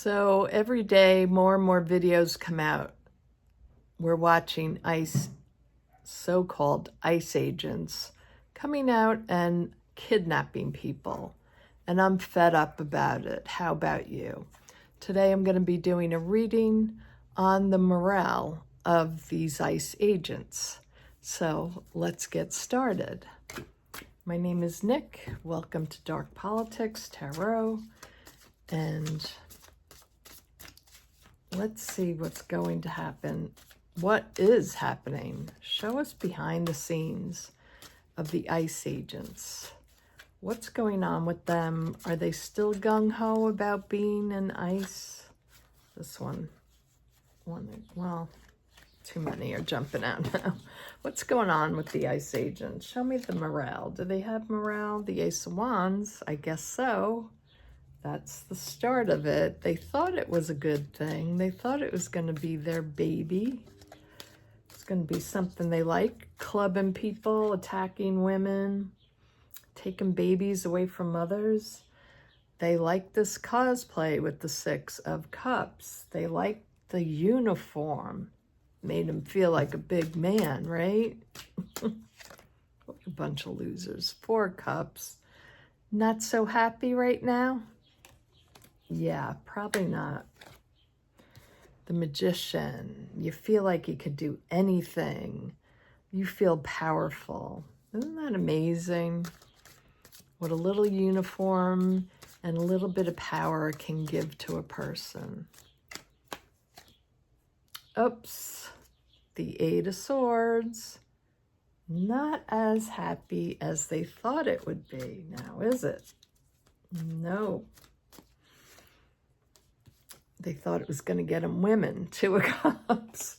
So every day more and more videos come out. We're watching so-called ICE agents coming out and kidnapping people. And I'm fed up about it. How about you? Today I'm going to be doing a reading on the morale of these ICE agents. So let's get started. My name is Nick. Welcome to Dark Politics Tarot. And let's see what's going to happen. What is happening? Show us behind the scenes of the ICE agents. What's going on with them? Are they still gung-ho about being an ICE? This one, well, too many are jumping out now. What's going on with the ICE agents? Show me the morale. Do they have morale? The Ace of Wands? I guess so. That's the start of it. They thought it was a good thing. They thought it was going to be their baby. It's going to be something they like. Clubbing people, attacking women, taking babies away from mothers. They like this cosplay with the Six of Cups. They like the uniform. Made him feel like a big man, right? What a bunch of losers. 4 cups. Not so happy right now? Yeah, probably not. The Magician. You feel like you could do anything. You feel powerful. Isn't that amazing? What a little uniform and a little bit of power can give to a person. Oops. The 8 of Swords. Not as happy as they thought it would be now, is it? No. They thought it was going to get them women. 2 of Cups.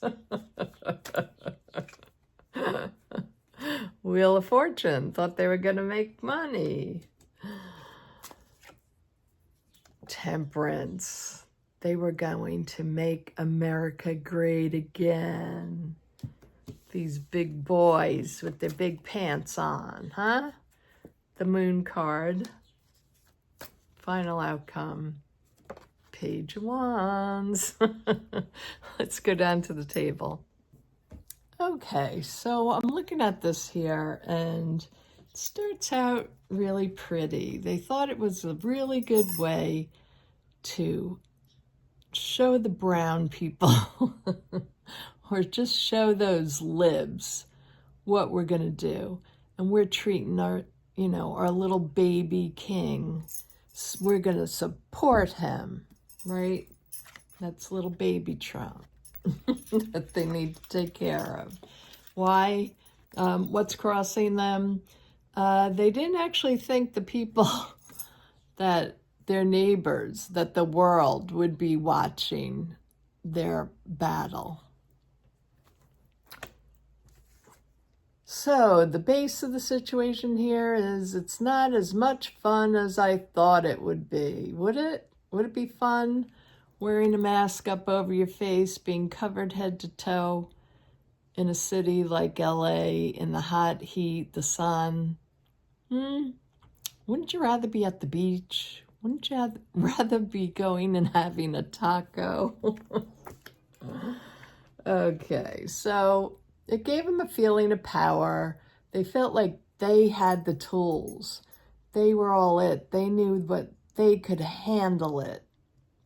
Wheel of Fortune. Thought they were going to make money. Temperance. They were going to make America great again. These big boys with their big pants on, huh? The Moon card. Final outcome. Page of Wands. Let's go down to the table. Okay, so I'm looking at this here, and it starts out really pretty. They thought it was a really good way to show the brown people or just show those libs what we're going to do. And we're treating our, our little baby king. We're going to support him. Right? That's little baby Trump that they need to take care of. Why? What's crossing them? They didn't actually think the people that their neighbors, that the world would be watching their battle. So the base of the situation here is it's not as much fun as I thought it would be. Would it? Would it be fun wearing a mask up over your face, being covered head to toe in a city like LA, in the hot heat, the sun? Wouldn't you rather be at the beach? Wouldn't you rather be going and having a taco? Okay, so it gave them a feeling of power. They felt like they had the tools. They were all it. They knew what they could handle it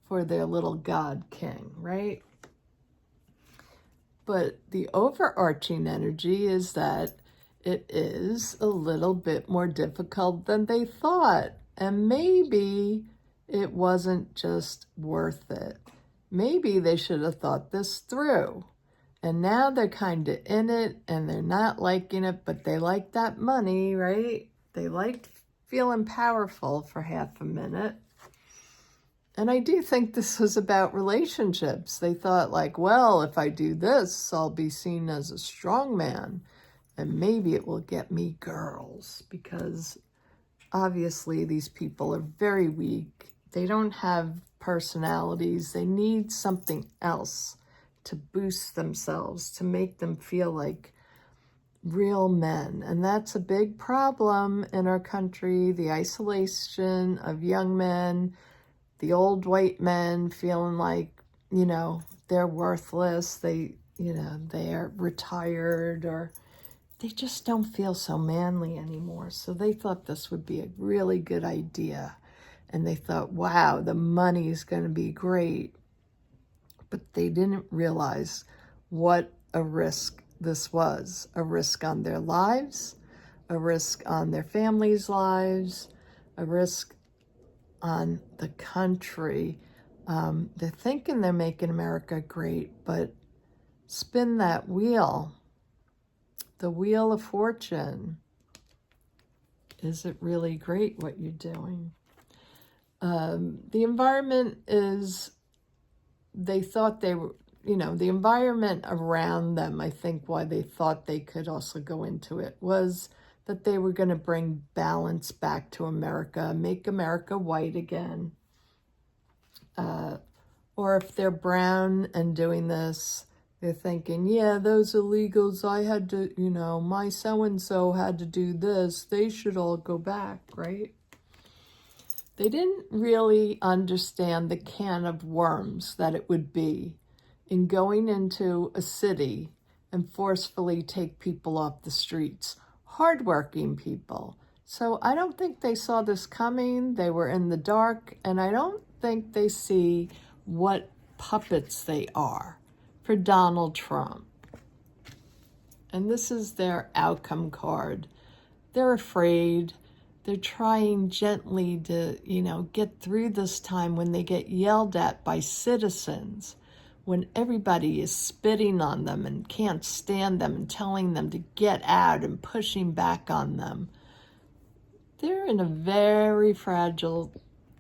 for their little God King, right? But the overarching energy is that it is a little bit more difficult than they thought. And maybe it wasn't just worth it. Maybe they should have thought this through. And now they're kind of in it and they're not liking it, but they like that money, right? They like feeling powerful for half a minute. And I do think this was about relationships. They thought like, well, if I do this, I'll be seen as a strong man. And maybe it will get me girls. Because obviously these people are very weak. They don't have personalities. They need something else to boost themselves, to make them feel like real men. And that's a big problem in our country, the isolation of young men the old white men feeling like, you know, they're worthless. They, you know, they're retired, or they just don't feel so manly anymore. So they thought this would be a really good idea. And they thought, wow, the money is going to be great. But they didn't realize what a risk this was. A risk on their lives, a risk on their families' lives, a risk on the country. They're thinking they're making America great, but spin that wheel, the wheel of fortune. Is it really great what you're doing? The environment is, they thought they were, you know, the environment around them, I think why they thought they could also go into it, was that they were going to bring balance back to America, make America white again. Or if they're brown and doing this, they're thinking, yeah, those illegals, I had to, you know, my so-and-so had to do this. They should all go back, right? They didn't really understand the can of worms that it would be in going into a city and forcefully take people off the streets, hardworking people. So I don't think they saw this coming. They were in the dark, and I don't think they see what puppets they are for Donald Trump. And this is their outcome card. They're afraid. They're trying gently to, you know, get through this time when they get yelled at by citizens, when everybody is spitting on them and can't stand them and telling them to get out and pushing back on them. They're in a very fragile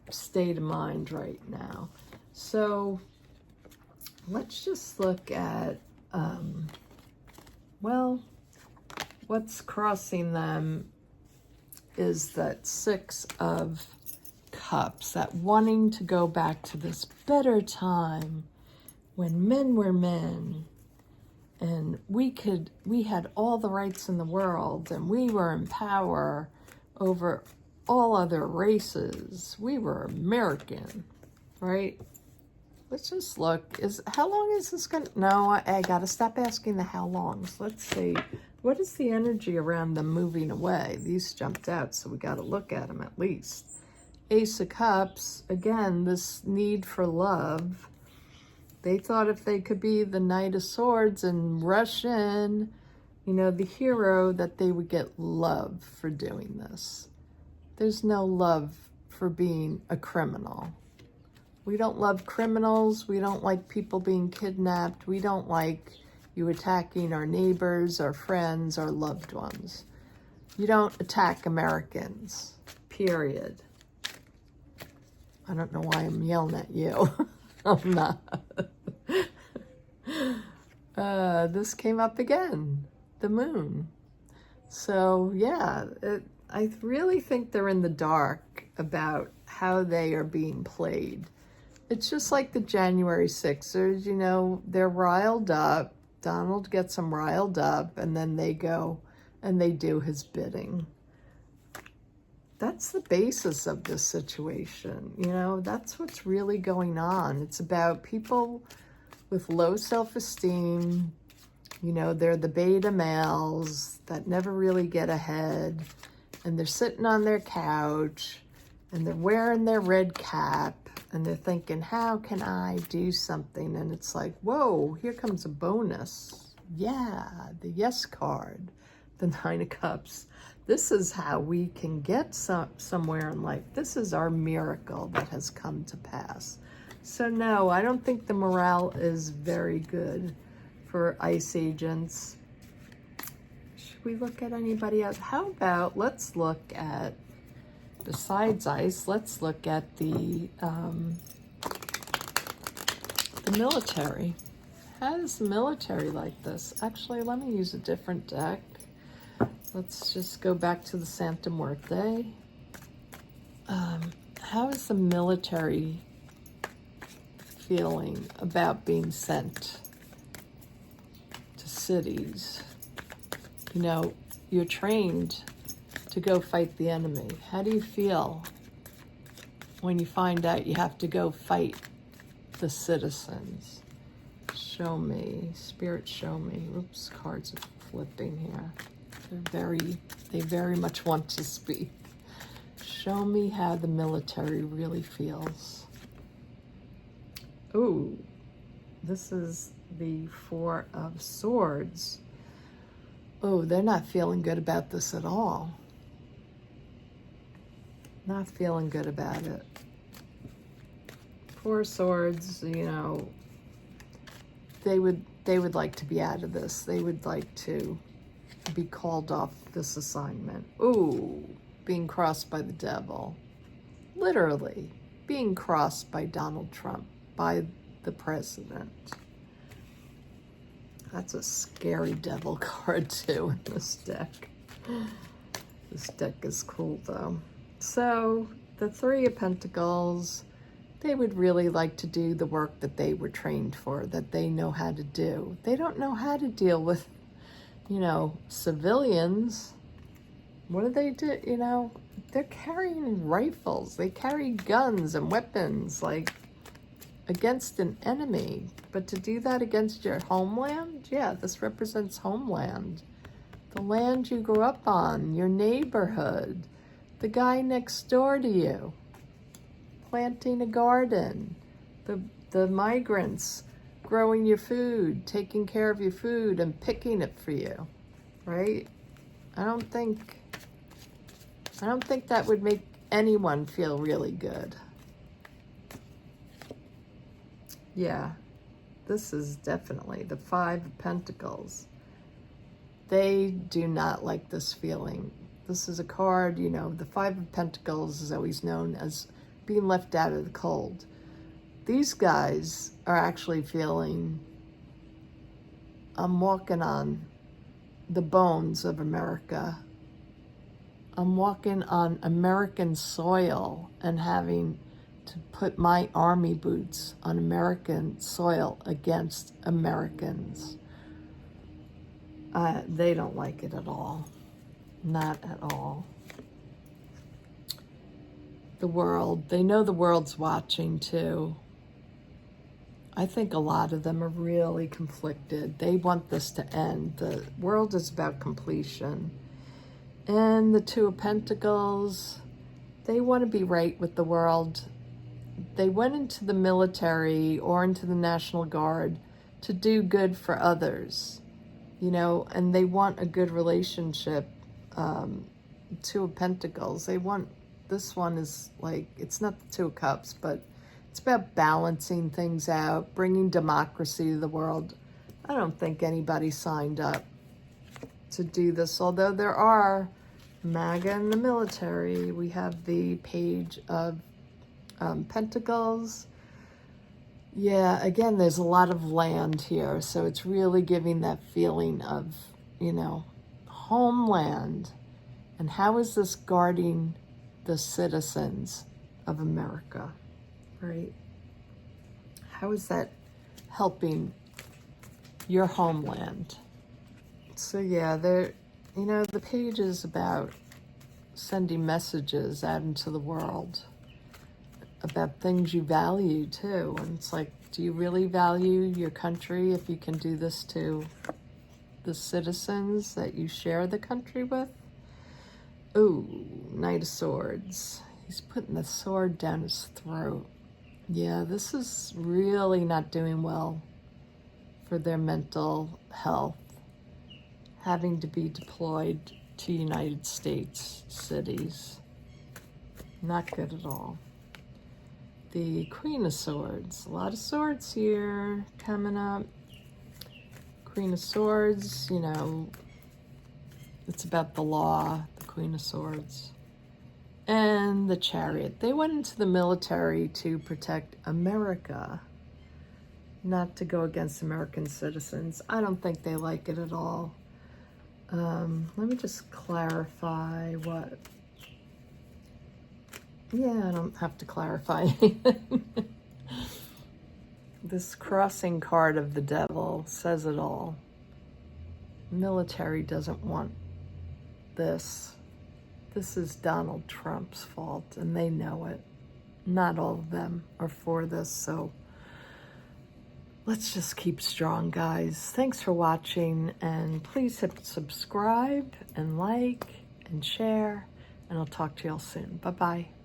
state of mind right now. So let's just look at, well, what's crossing them is that Six of Cups, that wanting to go back to this better time when men were men and we had all the rights in the world and we were in power over all other races. We were American, right? Let's just look. How long is this going to... No, I got to stop asking the how longs. Let's see. What is the energy around them moving away? These jumped out, so we got to look at them at least. Ace of Cups, again, this need for love. They thought if they could be the Knight of Swords and rush in, you know, the hero, that they would get love for doing this. There's no love for being a criminal. We don't love criminals. We don't like people being kidnapped. We don't like you attacking our neighbors, our friends, our loved ones. You don't attack Americans, period. I don't know why I'm yelling at you. I'm not. This came up again, the moon. So yeah, I really think they're in the dark about how they are being played. It's just like the January 6ers, you know, they're riled up. Donald gets them riled up, and then they go and they do his bidding. That's the basis of this situation, you know, that's what's really going on. It's about people with low self-esteem, you know, they're the beta males that never really get ahead, and they're sitting on their couch, and they're wearing their red cap, and they're thinking, how can I do something? And it's like, whoa, here comes a bonus. Yeah, the yes card, the Nine of Cups. This is how we can get somewhere in life. This is our miracle that has come to pass. So no, I don't think the morale is very good for ice agents. Should we look at anybody else? How about, let's look at, besides ice, let's look at the military. How does the military like this? Actually, let me use a different deck. Let's just go back to the Santa Muerte. How is the military feeling about being sent to cities? You know, you're trained to go fight the enemy. How do you feel when you find out you have to go fight the citizens. Show me, Spirit, show me. Oops, cards are flipping here. They very much want to speak. Show me how the military really feels. Ooh, this is the Four of Swords. Oh, they're not feeling good about this at all. Not feeling good about it. Four of Swords, you know, they would like to be out of this. They would like to be called off this assignment. Ooh, being crossed by the devil. Literally, being crossed by Donald Trump, by the president. That's a scary devil card too in this deck. This deck is cool though. So the Three of Pentacles, they would really like to do the work that they were trained for, that they know how to do. They don't know how to deal with, you know, civilians. What do they do? You know, they're carrying rifles. They carry guns and weapons, like, against an enemy. But to do that against your homeland? Yeah, this represents homeland. The land you grew up on, your neighborhood, the guy next door to you, planting a garden, the migrants growing your food, taking care of your food and picking it for you, right? I don't think that would make anyone feel really good. Yeah, this is definitely the Five of Pentacles. They do not like this feeling. This is a card, you know, the Five of Pentacles is always known as being left out of the cold. These guys are actually feeling, I'm walking on the bones of America. I'm walking on American soil and having to put my army boots on American soil against Americans. They don't like it at all. Not at all. The world, they know the world's watching too. I think a lot of them are really conflicted. They want this to end. The world is about completion. And the Two of Pentacles, they want to be right with the world. They went into the military or into the National Guard to do good for others, you know, and they want a good relationship. Two of Pentacles, they want, this one is like, it's not the Two of Cups, but it's about balancing things out, bringing democracy to the world. I don't think anybody signed up to do this, although there are MAGA in the military. We have the Page of Pentacles. Yeah, again, there's a lot of land here, so it's really giving that feeling of, you know, homeland. And how is this guarding the citizens of America, right? How is that helping your homeland? So yeah, there, you know, the page is about sending messages out into the world about things you value too. And it's like, do you really value your country if you can do this to the citizens that you share the country with? Ooh, Knight of Swords. He's putting the sword down his throat. Yeah, this is really not doing well for their mental health. Having to be deployed to United States cities. Not good at all. The Queen of Swords. A lot of swords here coming up. Queen of Swords, you know, it's about the law, the Queen of Swords. And the Chariot. They went into the military to protect America, not to go against American citizens. I don't think they like it at all. Let me just clarify what... Yeah, I don't have to clarify anything. This crossing card of the devil says it all. Military doesn't want this. This is Donald Trump's fault, and they know it. not all of them are for this, so let's just keep strong, guys. Thanks for watching, and please hit subscribe and like and share, and I'll talk to y'all soon. Bye-bye.